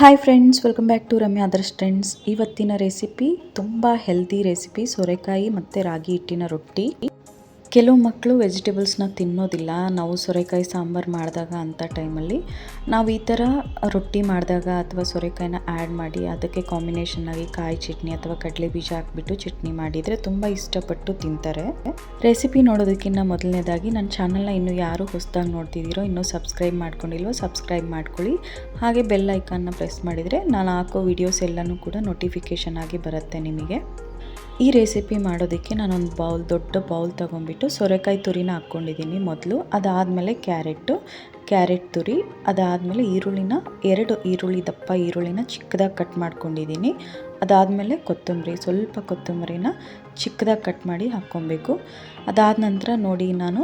Hi friends, welcome back to Ramya others trends. ಇವತ್ತಿನ recipe ತುಂಬ healthy recipe, ಸೋರೆಕಾಯಿ ಮತ್ತು ರಾಗಿ ಹಿಟ್ಟಿನ ರೊಟ್ಟಿ. ಕೆಲವು ಮಕ್ಕಳು ವೆಜಿಟೇಬಲ್ಸ್ನ ತಿನ್ನೋದಿಲ್ಲ. ನಾವು ಸೋರೆಕಾಯಿ ಸಾಂಬಾರು ಮಾಡಿದಾಗ ಅಂಥ ಟೈಮಲ್ಲಿ ನಾವು ಈ ಥರ ರೊಟ್ಟಿ ಮಾಡಿದಾಗ ಅಥವಾ ಸೋರೆಕಾಯಿನ ಆ್ಯಡ್ ಮಾಡಿ ಅದಕ್ಕೆ ಕಾಂಬಿನೇಷನ್ನಾಗಿ ಕಾಯಿ ಚಟ್ನಿ ಅಥವಾ ಕಡಲೆ ಬೀಜ ಹಾಕ್ಬಿಟ್ಟು ಚಟ್ನಿ ಮಾಡಿದರೆ ತುಂಬ ಇಷ್ಟಪಟ್ಟು ತಿಂತಾರೆ. ರೆಸಿಪಿ ನೋಡೋದಕ್ಕಿಂತ ಮೊದಲನೇದಾಗಿ ನನ್ನ ಚಾನಲ್ನ ಇನ್ನೂ ಯಾರು ಹೊಸದಾಗಿ ನೋಡ್ತಿದ್ದೀರೋ, ಇನ್ನೂ ಸಬ್ಸ್ಕ್ರೈಬ್ ಮಾಡ್ಕೊಂಡಿಲ್ವೋ ಸಬ್ಸ್ಕ್ರೈಬ್ ಮಾಡ್ಕೊಳ್ಳಿ. ಹಾಗೆ ಬೆಲ್ ಐಕಾನ್ನ ಪ್ರೆಸ್ ಮಾಡಿದರೆ ನಾನು ಹಾಕೋ ವಿಡಿಯೋಸ್ ಎಲ್ಲನೂ ಕೂಡ ನೋಟಿಫಿಕೇಷನ್ ಆಗಿ ಬರುತ್ತೆ ನಿಮಗೆ. ಈ ರೆಸಿಪಿ ಮಾಡೋದಕ್ಕೆ ನಾನೊಂದು ದೊಡ್ಡ ಬೌಲ್ ತೊಗೊಂಡ್ಬಿಟ್ಟು ಸೋರೆಕಾಯಿ ತುರಿನ ಹಾಕ್ಕೊಂಡಿದ್ದೀನಿ ಮೊದಲು. ಅದಾದಮೇಲೆ ಕ್ಯಾರೆಟ್ ತುರಿ, ಅದಾದಮೇಲೆ ಎರಡು ದಪ್ಪ ಈರುಳ್ಳಿನ ಚಿಕ್ಕದಾಗಿ ಕಟ್ ಮಾಡ್ಕೊಂಡಿದ್ದೀನಿ. ಅದಾದಮೇಲೆ ಸ್ವಲ್ಪ ಕೊತ್ತಂಬರಿನ ಚಿಕ್ಕದಾಗಿ ಕಟ್ ಮಾಡಿ ಹಾಕ್ಕೊಬೇಕು. ಅದಾದ ನಂತರ ನೋಡಿ, ನಾನು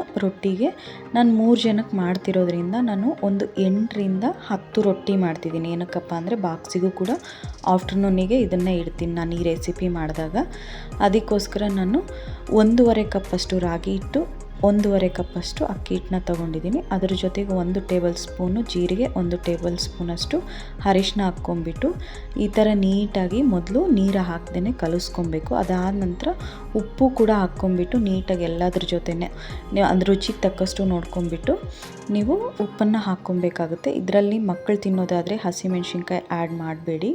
3 ಜನಕ್ಕೆ ಮಾಡ್ತಿರೋದ್ರಿಂದ ನಾನು ಒಂದು 8 ರಿಂದ 10 ರೊಟ್ಟಿ ಮಾಡ್ತಿದ್ದೀನಿ. ಏನಕ್ಕಪ್ಪ ಅಂದರೆ ಬಾಕ್ಸಿಗೂ ಕೂಡ ಆಫ್ಟರ್ನೂನಿಗೆ ಇದನ್ನೇ ಇಡ್ತೀನಿ ನಾನು ಈ ರೆಸಿಪಿ ಮಾಡಿದಾಗ. ಅದಕ್ಕೋಸ್ಕರ ನಾನು 1.5 ಕಪ್ಪಷ್ಟು ರಾಗಿ ಹಿಟ್ಟು, 1.5 ಕಪ್ಪಷ್ಟು ಅಕ್ಕಿ ಹಿಟ್ಟನ್ನ ತೊಗೊಂಡಿದ್ದೀನಿ. ಅದರ ಜೊತೆಗೆ 1 ಟೇಬಲ್ ಸ್ಪೂನು ಜೀರಿಗೆ, 1 ಟೇಬಲ್ ಸ್ಪೂನಷ್ಟು ಅರಿಶಿನ ಹಾಕ್ಕೊಂಬಿಟ್ಟು ಈ ಥರ ನೀಟಾಗಿ ಮೊದಲು ನೀರು ಹಾಕ್ದೇ ಕಲಿಸ್ಕೊಬೇಕು. ಅದಾದ ನಂತರ ಉಪ್ಪು ಕೂಡ ಹಾಕ್ಕೊಂಬಿಟ್ಟು ನೀಟಾಗಿ ಎಲ್ಲದ್ರ ಜೊತೆನೇ ಅದ್ರ ರುಚಿಗೆ ತಕ್ಕಷ್ಟು ನೋಡ್ಕೊಂಬಿಟ್ಟು ನೀವು ಉಪ್ಪನ್ನು ಹಾಕ್ಕೊಬೇಕಾಗುತ್ತೆ. ಇದರಲ್ಲಿ ಮಕ್ಕಳು ತಿನ್ನೋದಾದರೆ ಹಸಿಮೆಣ್ಸಿನ್ಕಾಯಿ ಆ್ಯಡ್ ಮಾಡಬೇಡಿ.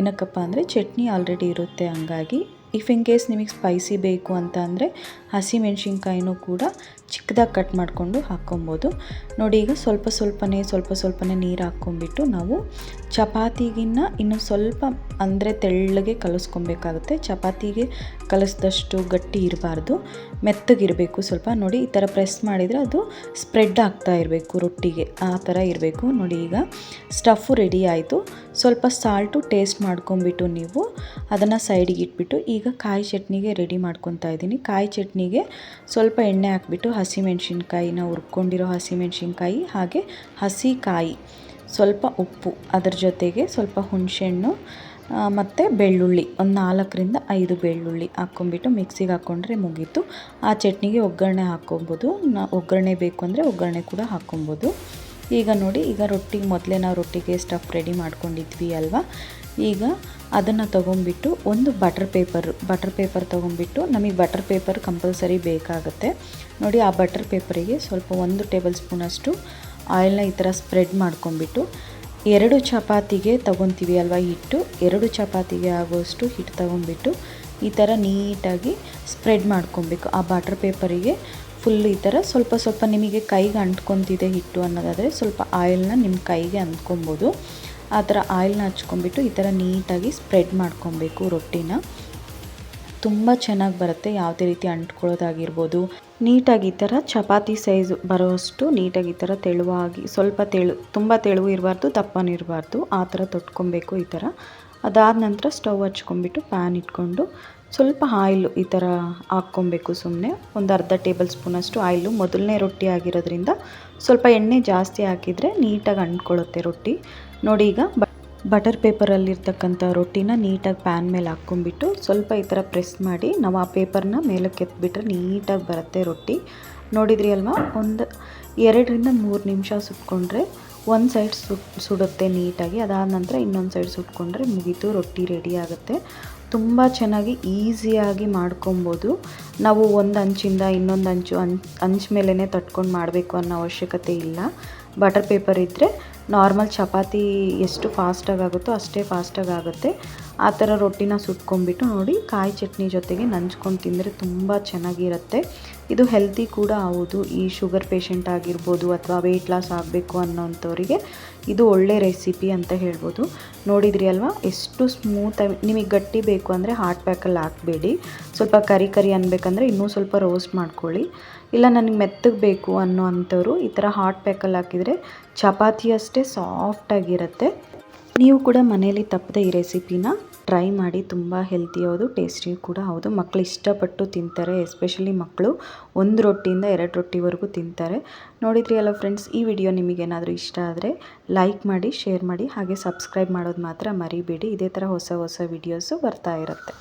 ಏನಕ್ಕಪ್ಪ ಅಂದರೆ ಚಟ್ನಿ ಆಲ್ರೆಡಿ ಇರುತ್ತೆ. ಹಂಗಾಗಿ ಇಫ್ ಇನ್ ಕೇಸ್ ನಿಮಗೆ ಸ್ಪೈಸಿ ಬೇಕು ಅಂತ ಅಂದರೆ ಹಸಿಮೆಣ್ಸಿನ್ಕಾಯಿನೂ ಕೂಡ ಚಿಕ್ಕದಾಗಿ ಕಟ್ ಮಾಡಿಕೊಂಡು ಹಾಕ್ಕೊಬೋದು. ನೋಡಿ, ಈಗ ಸ್ವಲ್ಪನೇ ನೀರು ಹಾಕ್ಕೊಂಬಿಟ್ಟು ನಾವು ಚಪಾತಿಗಿನ್ನ ಇನ್ನೂ ಸ್ವಲ್ಪ ಅಂದರೆ ತೆಳ್ಳಗೆ ಕಲಿಸ್ಕೊಬೇಕಾಗುತ್ತೆ. ಚಪಾತಿಗೆ ಕಲಿಸಿದಷ್ಟು ಗಟ್ಟಿ ಇರಬಾರ್ದು, ಮೆತ್ತಗಿರಬೇಕು ಸ್ವಲ್ಪ. ನೋಡಿ, ಈ ಥರ ಪ್ರೆಸ್ ಮಾಡಿದರೆ ಅದು ಸ್ಪ್ರೆಡ್ ಆಗ್ತಾ ಇರಬೇಕು, ರೊಟ್ಟಿಗೆ ಆ ಥರ ಇರಬೇಕು. ನೋಡಿ, ಈಗ ಸ್ಟಫು ರೆಡಿ ಆಯಿತು. ಸ್ವಲ್ಪ ಸಾಲ್ಟು ಟೇಸ್ಟ್ ಮಾಡ್ಕೊಂಬಿಟ್ಟು ನೀವು ಅದನ್ನು ಸೈಡಿಗೆ ಇಟ್ಬಿಟ್ಟು ಈಗ ಕಾಯಿ ಚಟ್ನಿಗೆ ರೆಡಿ ಮಾಡ್ಕೊತಾ ಇದ್ದೀನಿ. ಕಾಯಿ ಚಟ್ನಿಗೆ ಸ್ವಲ್ಪ ಎಣ್ಣೆ ಹಾಕ್ಬಿಟ್ಟು ಹಸಿಮೆಣ್ಸಿನ್ಕಾಯಿನ ಹುರ್ಕೊಂಡಿರೋ ಹಸಿಮೆಣ್ಸಿನ್ಕಾಯಿ, ಹಾಗೆ ಹಸಿ ಕಾಯಿ, ಸ್ವಲ್ಪ ಉಪ್ಪು, ಅದರ ಜೊತೆಗೆ ಸ್ವಲ್ಪ ಹುಣಸೆಹಣ್ಣು ಮತ್ತು ಬೆಳ್ಳುಳ್ಳಿ, ಒಂದು 4 ರಿಂದ 5 ಬೆಳ್ಳುಳ್ಳಿ ಹಾಕ್ಕೊಂಬಿಟ್ಟು ಮಿಕ್ಸಿಗೆ ಹಾಕ್ಕೊಂಡ್ರೆ ಮುಗೀತು. ಆ ಚಟ್ನಿಗೆ ಒಗ್ಗರಣೆ ಹಾಕ್ಕೊಬೋದು. ಒಗ್ಗರಣೆ ಬೇಕು ಅಂದರೆ ಒಗ್ಗರಣೆ ಕೂಡ ಹಾಕ್ಕೊಬೋದು. ಈಗ ನೋಡಿ, ಈಗ ಮೊದಲೇ ನಾವು ರೊಟ್ಟಿಗೆ ಸ್ಟಫ್ ರೆಡಿ ಮಾಡ್ಕೊಂಡಿದ್ವಿ ಅಲ್ವಾ. ಈಗ ಅದನ್ನು ತೊಗೊಂಬಿಟ್ಟು ಒಂದು ಬಟರ್ ಪೇಪರ್ ತೊಗೊಂಬಿಟ್ಟು, ನಮಗೆ ಬಟರ್ ಪೇಪರ್ ಕಂಪಲ್ಸರಿ ಬೇಕಾಗುತ್ತೆ. ನೋಡಿ, ಆ ಬಟರ್ ಪೇಪರಿಗೆ ಸ್ವಲ್ಪ 1 ಟೇಬಲ್ ಸ್ಪೂನಷ್ಟು ಆಯಿಲ್ನ ಈ ಥರ ಸ್ಪ್ರೆಡ್ ಮಾಡ್ಕೊಂಬಿಟ್ಟು 2 ಚಪಾತಿಗೆ ತೊಗೊತೀವಿ ಅಲ್ವಾ ಹಿಟ್ಟು, 2 ಚಪಾತಿಗೆ ಆಗುವಷ್ಟು ಹಿಟ್ಟು ತೊಗೊಂಬಿಟ್ಟು ಈ ಥರ ನೀಟಾಗಿ ಸ್ಪ್ರೆಡ್ ಮಾಡ್ಕೊಬೇಕು ಆ ಬಟರ್ ಪೇಪರಿಗೆ ಫುಲ್. ಈ ಥರ ಸ್ವಲ್ಪ ನಿಮಗೆ ಕೈಗೆ ಅಂಟ್ಕೊತಿದೆ ಹಿಟ್ಟು ಅನ್ನೋದಾದರೆ ಸ್ವಲ್ಪ ಆಯಿಲ್ನ ನಿಮ್ಮ ಕೈಗೆ ಅಂದ್ಕೊಬೋದು. ಆ ಥರ ಆಯಿಲ್ನ ಹಚ್ಕೊಂಬಿಟ್ಟು ಈ ಥರ ನೀಟಾಗಿ ಸ್ಪ್ರೆಡ್ ಮಾಡ್ಕೊಬೇಕು ರೊಟ್ಟಿನ. ತುಂಬ ಚೆನ್ನಾಗಿ ಬರುತ್ತೆ, ಯಾವುದೇ ರೀತಿ ಅಂಟ್ಕೊಳ್ಳೋದಾಗಿರ್ಬೋದು. ನೀಟಾಗಿ ಈ ಥರ ಚಪಾತಿ ಸೈಜ್ ಬರೋಷ್ಟು ನೀಟಾಗಿ ಈ ಥರ ತೆಳುವಾಗಿ, ತುಂಬ ತೆಳುವು ಇರಬಾರ್ದು, ದಪ್ಪನೂ ಇರಬಾರ್ದು, ಆ ಥರ ತೊಟ್ಕೊಬೇಕು ಈ ಥರ. ಅದಾದ ನಂತರ ಸ್ಟವ್ ಹಚ್ಕೊಂಬಿಟ್ಟು ಪ್ಯಾನ್ ಇಟ್ಕೊಂಡು ಸ್ವಲ್ಪ ಆಯಿಲು ಈ ಥರ ಹಾಕ್ಕೊಬೇಕು. ಸುಮ್ಮನೆ ಒಂದು ಅರ್ಧ ಟೇಬಲ್ ಸ್ಪೂನಷ್ಟು ಆಯಿಲು. ಮೊದಲನೇ ರೊಟ್ಟಿ ಆಗಿರೋದ್ರಿಂದ ಸ್ವಲ್ಪ ಎಣ್ಣೆ ಜಾಸ್ತಿ ಹಾಕಿದರೆ ನೀಟಾಗಿ ಅಂಟ್ಕೊಳ್ಳುತ್ತೆ ರೊಟ್ಟಿ. ನೋಡಿ, ಈಗ ಬಟರ್ ಪೇಪರಲ್ಲಿರ್ತಕ್ಕಂಥ ರೊಟ್ಟಿನ ನೀಟಾಗಿ ಪ್ಯಾನ್ ಮೇಲೆ ಹಾಕ್ಕೊಂಬಿಟ್ಟು ಸ್ವಲ್ಪ ಈ ಥರ ಪ್ರೆಸ್ ಮಾಡಿ ನಾವು ಆ ಪೇಪರ್ನ ಮೇಲಕ್ಕೆ ಎತ್ಬಿಟ್ರೆ ನೀಟಾಗಿ ಬರುತ್ತೆ ರೊಟ್ಟಿ. ನೋಡಿದ್ರಿ ಅಲ್ವಾ, ಒಂದು 2 ರಿಂದ 3 ನಿಮಿಷ ಸುಟ್ಕೊಂಡ್ರೆ ಒಂದು ಸೈಡ್ ಸುಡುತ್ತೆ ನೀಟಾಗಿ. ಅದಾದ ನಂತರ ಇನ್ನೊಂದು ಸೈಡ್ ಸುಟ್ಕೊಂಡ್ರೆ ಮುಗೀತು, ರೊಟ್ಟಿ ರೆಡಿ ಆಗುತ್ತೆ. ತುಂಬ ಚೆನ್ನಾಗಿ ಈಸಿಯಾಗಿ ಮಾಡ್ಕೊಬೋದು. ನಾವು ಒಂದು ಅಂಚಿಂದ ಇನ್ನೊಂದು ಅಂಚು ಮೇಲೇ ತಟ್ಕೊಂಡು ಮಾಡಬೇಕು ಅನ್ನೋ ಅವಶ್ಯಕತೆ ಇಲ್ಲ. ಬಟರ್ ಪೇಪರ್ ಇದ್ದರೆ ನಾರ್ಮಲ್ ಚಪಾತಿ ಎಷ್ಟು ಫಾಸ್ಟಾಗಿ ಆಗುತ್ತೋ ಅಷ್ಟೇ ಫಾಸ್ಟಾಗಿ ಆಗುತ್ತೆ. ಆ ಥರ ರೊಟ್ಟಿನ ಸುಟ್ಕೊಂಡ್ಬಿಟ್ಟು ನೋಡಿ, ಕಾಯಿ ಚಟ್ನಿ ಜೊತೆಗೆ ನಂಚ್ಕೊಂಡು ತಿಂದರೆ ತುಂಬ ಚೆನ್ನಾಗಿರುತ್ತೆ. ಇದು ಹೆಲ್ತಿ ಕೂಡ ಹೌದು. ಈ ಶುಗರ್ ಪೇಷಂಟ್ ಆಗಿರ್ಬೋದು ಅಥವಾ ವೆಯ್ಟ್ ಲಾಸ್ ಆಗಬೇಕು ಅನ್ನೋಂಥವ್ರಿಗೆ ಇದು ಒಳ್ಳೆ ರೆಸಿಪಿ ಅಂತ ಹೇಳ್ಬೋದು. ನೋಡಿದ್ರಿ ಅಲ್ವಾ, ಎಷ್ಟು ಸ್ಮೂತಾಗಿ. ನಿಮಗೆ ಗಟ್ಟಿ ಬೇಕು ಅಂದರೆ ಹಾಟ್ ಪ್ಯಾಕಲ್ಲಿ ಹಾಕಬೇಡಿ. ಸ್ವಲ್ಪ ಕರಿ ಅನ್ಬೇಕಂದ್ರೆ ಇನ್ನೂ ಸ್ವಲ್ಪ ರೋಸ್ಟ್ ಮಾಡ್ಕೊಳ್ಳಿ. ಇಲ್ಲ ನನಗೆ ಮೆತ್ತಗೆ ಬೇಕು ಅನ್ನೋ ಅಂಥವ್ರು ಈ ಥರ ಹಾಟ್ ಪ್ಯಾಕಲ್ಲಿ ಹಾಕಿದರೆ ಚಪಾತಿ ಅಷ್ಟೇ ಸಾಫ್ಟಾಗಿರುತ್ತೆ. ನೀವು ಕೂಡ ಮನೇಲಿ ತಪ್ಪದೆ ಈ ರೆಸಿಪಿನ ಟ್ರೈ ಮಾಡಿ. ತುಂಬ ಹೆಲ್ತಿ ಹೌದು, ಟೇಸ್ಟಿ ಕೂಡ ಹೌದು. ಮಕ್ಕಳು ಇಷ್ಟಪಟ್ಟು ತಿಂತಾರೆ. ಎಸ್ಪೆಷಲಿ ಮಕ್ಕಳು 1 ರೊಟ್ಟಿಯಿಂದ 2 ರೊಟ್ಟಿವರೆಗೂ ತಿಂತಾರೆ. ನೋಡಿದ್ರಿ ಅಲ್ಲ ಫ್ರೆಂಡ್ಸ್, ಈ ವಿಡಿಯೋ ನಿಮಗೇನಾದರೂ ಇಷ್ಟ ಆದರೆ ಲೈಕ್ ಮಾಡಿ, ಶೇರ್ ಮಾಡಿ, ಹಾಗೆ ಸಬ್ಸ್ಕ್ರೈಬ್ ಮಾಡೋದು ಮಾತ್ರ ಮರಿಬೇಡಿ. ಇದೇ ಥರ ಹೊಸ ವಿಡಿಯೋಸು ಬರ್ತಾ ಇರುತ್ತೆ.